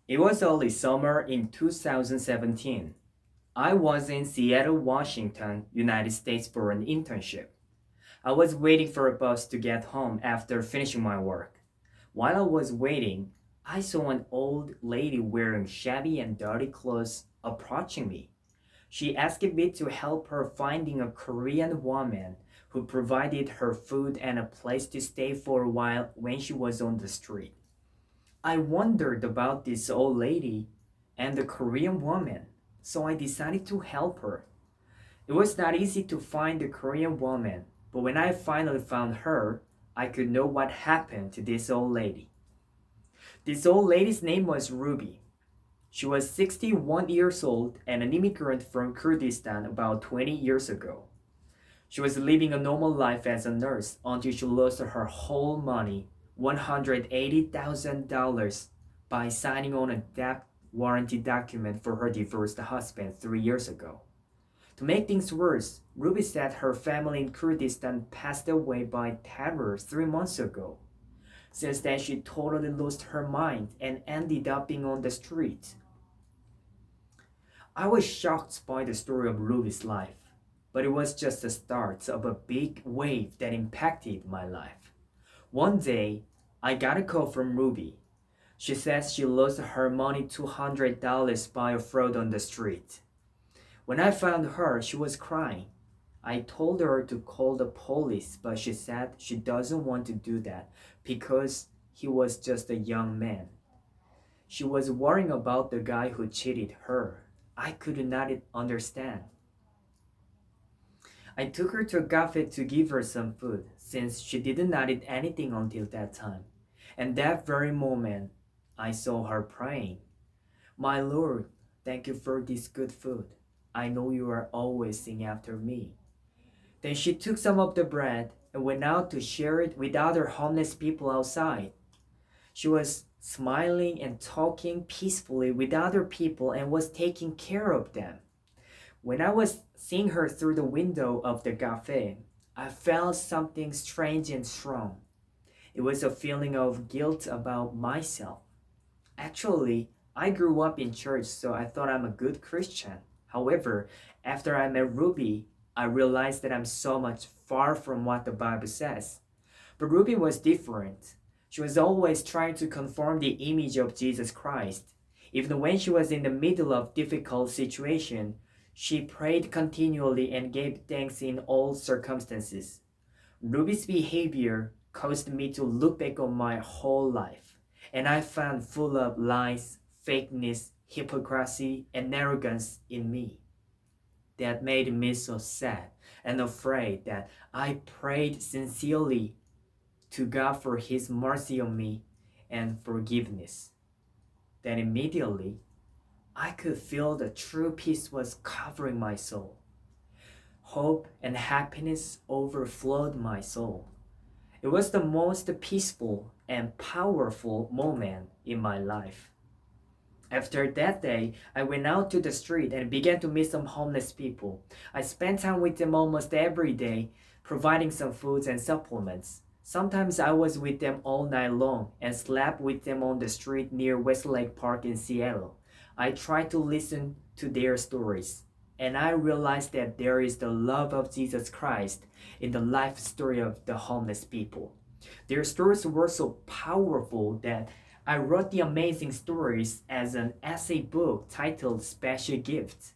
It was early summer in 2017. I was in Seattle, Washington, United States for an internship. I was waiting for a bus to get home after finishing my work. While I was waiting, I saw an old lady wearing shabby and dirty clothes approaching me. She asked me to help her finding a Korean woman who provided her food and a place to stay for a while when she was on the street. I wondered about this old lady and the Korean woman, so I decided to help her. It was not easy to find the Korean woman, but when I finally found her, I could know what happened to this old lady. This old lady's name was Ruby. She was 61 years old and an immigrant from Kurdistan about 20 years ago. She was living a normal life as a nurse until she lost her whole money, $180,000, by signing on a debt warranty document for her divorced husband 3 years ago. To make things worse, Ruby said her family in Kurdistan passed away by terror 3 months ago. Since then, she totally lost her mind and ended up being on the street. I was shocked by the story of Ruby's life, but it was just the start of a big wave that impacted my life. One day, I got a call from Ruby. She says she lost her money $200 by a fraud on the street. When I found her, she was crying. I told her to call the police, but she said she doesn't want to do that because he was just a young man. She was worrying about the guy who cheated her. I could not understand. I took her to a cafe to give her some food, since she did not eat anything until that time. And that very moment, I saw her praying. My Lord, thank you for this good food. I know you are always seeing after me. Then she took some of the bread and went out to share it with other homeless people outside. She was smiling and talking peacefully with other people and was taking care of them. When I was seeing her through the window of the cafe, I felt something strange and strong. It was a feeling of guilt about myself. Actually, I grew up in church, so I thought I'm a good Christian. However, after I met Ruby, I realized that I'm so much far from what the Bible says. But Ruby was different. She was always trying to conform the image of Jesus Christ. Even when she was in the middle of difficult situation, she prayed continually and gave thanks in all circumstances. Ruby's behavior caused me to look back on my whole life, and I found full of lies, fakeness, hypocrisy, and arrogance in me. That made me so sad and afraid that I prayed sincerely to God for His mercy on me and forgiveness. Then immediately, I could feel the true peace was covering my soul. Hope and happiness overflowed my soul. It was the most peaceful and powerful moment in my life. After that day, I went out to the street and began to meet some homeless people. I spent time with them almost every day, providing some foods and supplements. Sometimes I was with them all night long and slept with them on the street near Westlake Park in Seattle. I tried to listen to their stories, and I realized that there is the love of Jesus Christ in the life story of the homeless people. Their stories were so powerful that I wrote the amazing stories as an essay book titled Special Gift.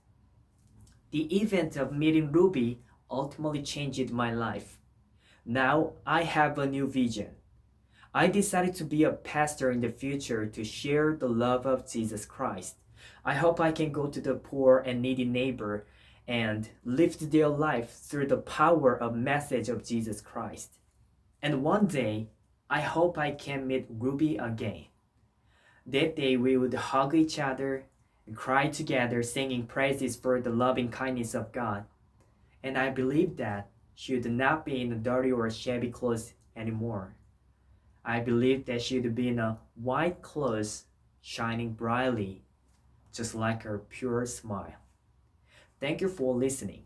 The event of meeting Ruby ultimately changed my life. Now I have a new vision. I decided to be a pastor in the future to share the love of Jesus Christ. I hope I can go to the poor and needy neighbor and lift their life through the power of message of Jesus Christ. And one day, I hope I can meet Ruby again. That day we would hug each other and cry together, singing praises for the loving kindness of God. And I believe that she would not be in dirty or shabby clothes anymore. I believe that she would be in a white clothes, shining brightly, just like her pure smile. Thank you for listening.